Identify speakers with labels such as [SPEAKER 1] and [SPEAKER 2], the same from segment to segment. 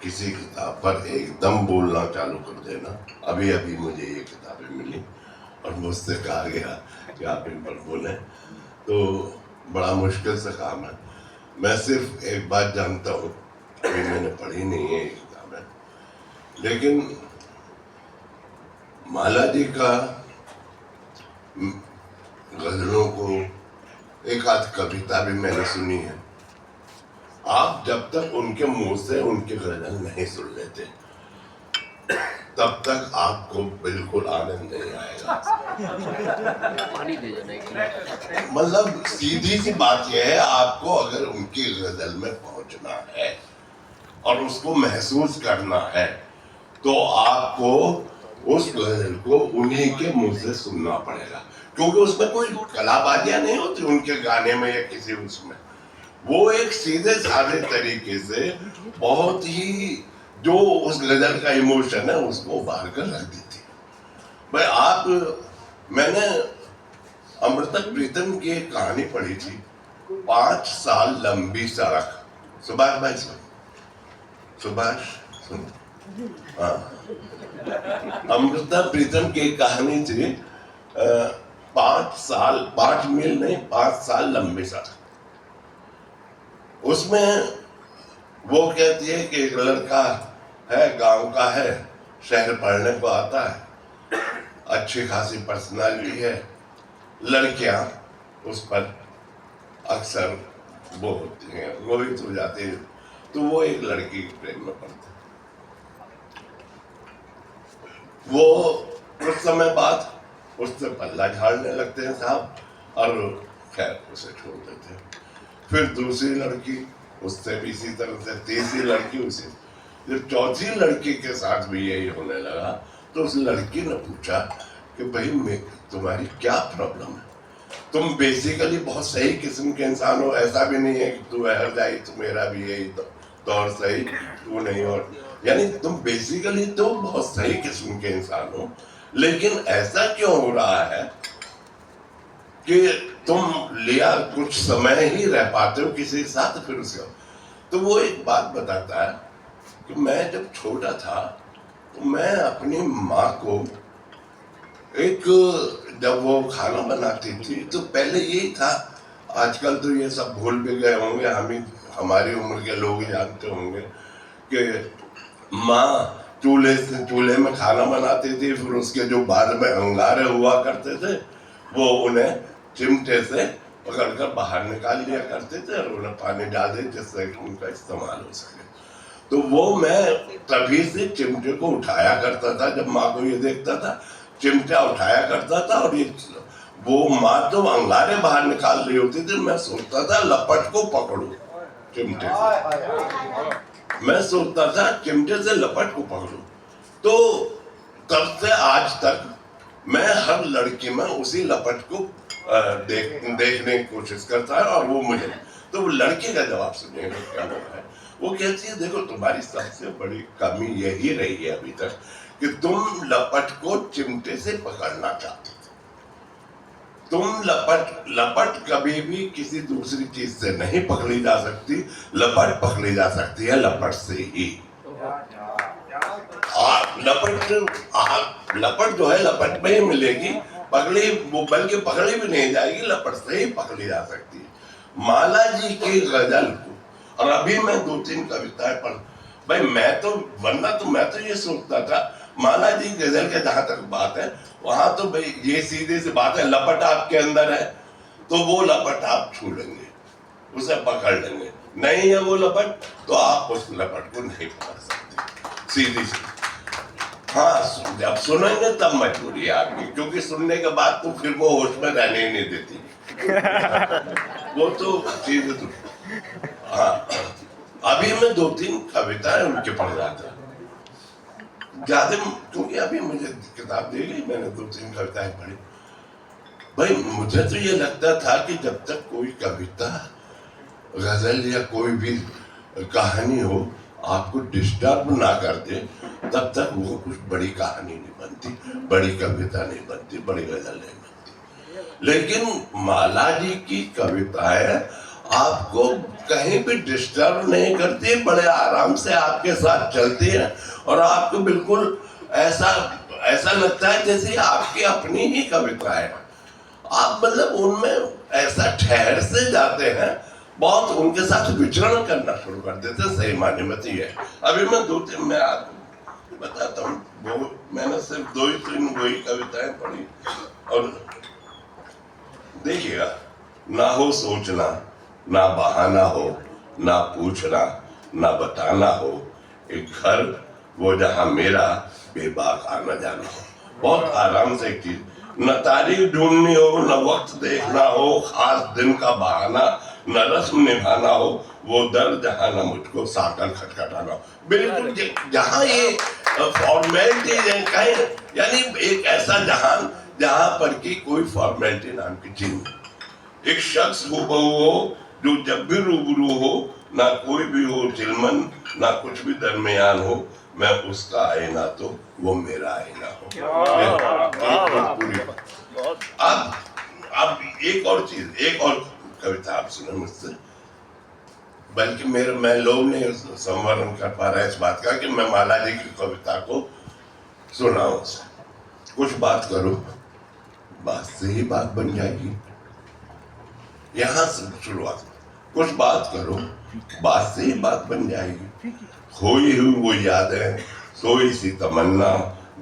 [SPEAKER 1] किसी किताब पर एकदम बोलना चालू कर देना। अभी अभी मुझे ये किताबें मिली और मुझसे कहा गया कि आप इन पर बोलें, तो बड़ा मुश्किल से काम है। मैं सिर्फ एक बात जानता हूँ, अभी मैंने पढ़ी नहीं है ये किताबें, लेकिन माला जी का गजलों को एक आध कविता भी मैंने सुनी है। आप जब तक उनके मुंह से उनके गजल नहीं सुन लेते तब तक आपको बिल्कुल आनंद नहीं आएगा। मतलब सीधी सी बात यह है, आपको अगर उनकी गजल में पहुंचना है और उसको महसूस करना है तो आपको उस गजल को उन्हीं के मुंह से सुनना पड़ेगा, क्योंकि उसमें कोई कलाबाजियां नहीं होती उनके गाने में या किसी उसमें। वो एक सीधे साधे तरीके से बहुत ही जो उस गजल का इमोशन है उसको बाहर कर रख देती है। भाई आप, मैंने अमृता प्रीतम की एक कहानी पढ़ी थी, 5 साल लंबी सड़क। सुभाष भाई सुभाष सुन, हाँ, अमृता प्रीतम की कहानी थी 5 मील नहीं 5 साल लंबी सड़क। उसमें वो कहती है कि एक लड़का है, गांव का है, शहर पढ़ने को आता है, अच्छी खासी पर्सनालिटी है, लड़कियां उस पर अक्सर वो होती हैं, मोहित हो जाती हैं, तो वो एक लड़की के प्रेम में पड़ता है। वो कुछ समय बाद उससे पल्ला झाड़ने लगते हैं साहब, और खैर उसे छोड़ देते हैं। फिर दूसरी लड़की, उससे भी इसी तरह से, तीसरी लड़की उसे, जब चौथी लड़की के साथ भी यही होने लगा तो उस लड़की ने पूछा कि भाई तुम्हारी क्या प्रॉब्लम है? तुम बेसिकली बहुत सही किस्म के इंसान हो, ऐसा भी नहीं है कि तू हर जाए तो मेरा भी यही दौर सही, तू नहीं, और यानी तुम बेसिकली तो बहुत सही किस्म के इंसान हो, लेकिन ऐसा क्यों हो रहा है कि तुम लिया कुछ समय ही रह पाते हो किसी के साथ, फिर उसका। तो वो एक बात बताता है कि मैं जब छोटा था तो मैं अपनी माँ को एक, जब वो खाना बनाती थी तो पहले यही था, आजकल तो ये सब भूल भी गए होंगे, हम हमारी उम्र के लोग जानते होंगे कि माँ चूल्हे में खाना बनाती थी, फिर उसके जो बाद में अंगारे हुआ करते थे वो उन्हें चिमटे से पकड़कर बाहर निकाल लिया करते थे और उन्हें पानी डाल दे जिससे उनका इस्तेमाल हो सके। तो वो मैं तभी से चिमटे को उठाया करता था, जब माँ को ये देखता था चिमटा उठाया करता था, और ये वो माँ तो अंगारे बाहर निकाल रही होती थी, मैं सोचता था लपट को पकड़ू चिमटे से, मैं सोचता था चिमटे से लपट को पकड़ू। तो तब से आज तक मैं हर लड़की में उसी लपट को देखने की कोशिश करता है, और वो मुझे, तो वो लड़की का जवाब सुनिएगा क्या बोला है। वो कहती है देखो तुम्हारी सबसे बड़ी कमी यही रही है अभी तक कि तुम लपट को चिमटे से पकड़ना चाहते थे। तुम लपट कभी भी किसी दूसरी चीज से नहीं पकड़ी जा सकती, लपट पकड़ी जा सकती है लपट से ही। लपट जो है लपट में ही मिलेगी, पकड़ी वो बल्कि पकड़ी भी नहीं जाएगी, लपट से ही पकड़ी जा सकती है। माला जी की गजल को, और अभी मैं 2-3 कविताएं पढ़, भाई मैं तो, वरना तो मैं तो ये सोचता था माला जी गजल के जहां तक बात है वहां तो भाई ये सीधी सी बात है, लपट आपके अंदर है तो वो लपट आप छू लेंगे, उसे पकड़ लेंगे, नहीं है वो लपट तो आप उस लपट को नहीं पकड़ सकते, सीधी सी। हाँ, जब सुनेंगे तब मजबूरी है आपकी, क्योंकि सुनने के बाद तो फिर वो होश में रहने ही नहीं देती वो तो चीज तो। हाँ, अभी मैं 2-3 कविताएं उनके पढ़ रहा था, ज्यादा, क्योंकि अभी मुझे किताब दे गई, मैंने 2-3 कविताएं पढ़ी। भाई मुझे तो ये लगता था कि जब तक कोई कविता, गजल या कोई भी कहानी हो आपको डिस्टर्ब ना कर दे, तब तक वो कुछ बड़ी कहानी नहीं बनती, बड़ी कविता नहीं बनती, बड़ी गजल नहीं बनती। लेकिन माला जी की कविताएं आपको कहीं भी डिस्टर्ब नहीं करती, बड़े आराम से आपके साथ चलती है और आपको बिल्कुल ऐसा ऐसा लगता है जैसे आपकी अपनी ही कविता है। आप मतलब उनमें ऐसा ठहर से जाते हैं, बहुत उनके साथ विचरण करना शुरू कर देते हैं। सही मायने में तो ये अभी मैं 2-3 मैं आपको बताता हूँ, वो मैंने सिर्फ 2-3 वही कविताएं पढ़ी और देखिएगा, ना हो सोचना, ना बहाना हो, ना पूछना, ना बताना हो, एक घर वो जहां मेरा बेबाक आना जाना हो। बहुत आराम से एक चीज, न तारीख ढूंढनी हो, न वक्त देखना हो, खास दिन का बहाना, न रस्म निभाना हो, वो दर जहां न मुझको साकल खटखटाना हो। बिल्कुल जहां ये फॉर्मेलिटी कहीं, यानी एक ऐसा जहान जहां पर की कोई फॉर्मेलिटी नाम की चीज नहीं। एक शख्स हूबहू हो जो जब भी रूबरू हो, ना कोई भी हो चिलमन, ना कुछ भी दरमियान हो, मैं उसका आईना तो वो मेरा आईना हो। अब एक और चीज, एक और कविता आप सुने मुझसे, बल्कि मैं लोग नहीं संवरण कर पा रहा है इस बात का कि मैं माला जी की कविता को सुनाऊं। कुछ बात करो, बात से ही बात बन जाएगी। यहां से शुरुआत, कुछ बात करो, बात से ही बात बन जाएगी। खोई हुई वो यादें, सोई सी तमन्ना,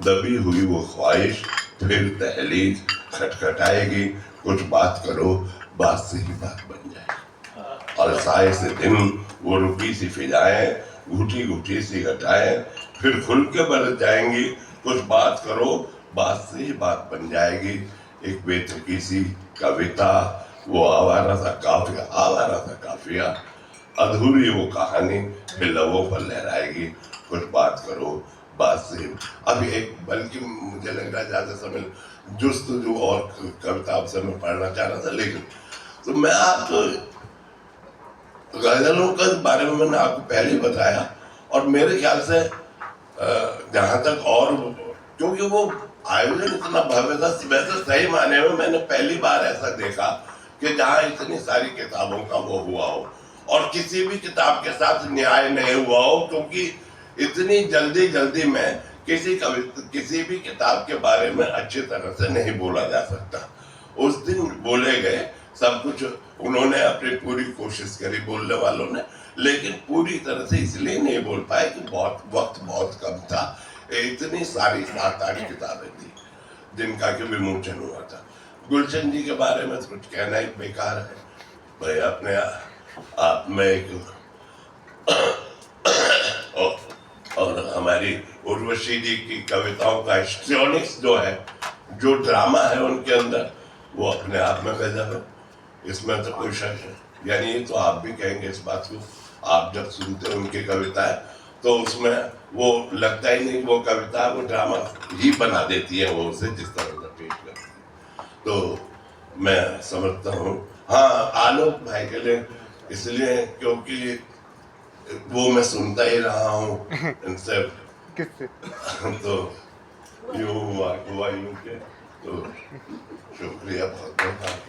[SPEAKER 1] दबी हुई वो ख्वाहिश, फिर दहलीज खटखटाएगी। कुछ बात करो, बात से ही बात बन जाएगी। अलसाए से दिन, वो रुकी सी फिजाएं, घुटी घुटी सी घटाएं, फिर खुल के बरस जाएंगी। कुछ बात करो, बात से ही बात बन जाएगी। एक बेतुकी सी कविता, वो आवारा सा काफिया, अधूरी वो कहानी फिर लबों पर लहराएगी। कुछ बात करो, बात से। अब एक, बल्कि मुझे लग रहा है ज्यादा समय जो और कविता आपसे मैं पढ़ना चाह रहा था, लेकिन तो मैं आपको गजलों के बारे में मैंने आपको पहले ही बताया, और मेरे ख्याल से जहां तक, और क्योंकि वो आयोजन इतना भव्य था, वैसे सही माने में मैंने पहली बार ऐसा देखा कि जहां इतनी सारी किताबों का वो हुआ हो और किसी भी किताब के साथ न्याय नहीं हुआ हो, क्योंकि इतनी जल्दी में किसी भी किताब के बारे में अच्छी तरह से नहीं बोला जा सकता। उस दिन बोले गए सब कुछ, उन्होंने अपनी पूरी कोशिश करी बोलने वालों ने, लेकिन पूरी तरह से इसलिए नहीं बोल पाए कि वक्त बहुत कम था। इतनी सारी 7-8 किताबें थी जिनका कि विमोचन हुआ था। गुलशन जी के बारे में तो कुछ कहना ही बेकार है भाई, अपने आप में एक और हमारी उर्वशी जी की कविताओं का हिस्ट्रियोनिक्स जो है, जो ड्रामा है उनके अंदर, वो अपने आप में गजब है, इसमें तो कोई शक है। यानी ये तो आप भी कहेंगे इस बात को, आप जब सुनते हो उनकी कविताएं तो उसमें वो लगता ही नहीं वो कविता, वो ड्रामा ही बना देती है वो उसे जिस तरह से पेश करती है। तो मैं समझता हूँ, हाँ आलोक भाई के लिए इसलिए क्योंकि वो मैं सुनता ही रहा हूँ इनसे तो यूं हुआ यूं के, तो शुक्रिया बहुत बहुत।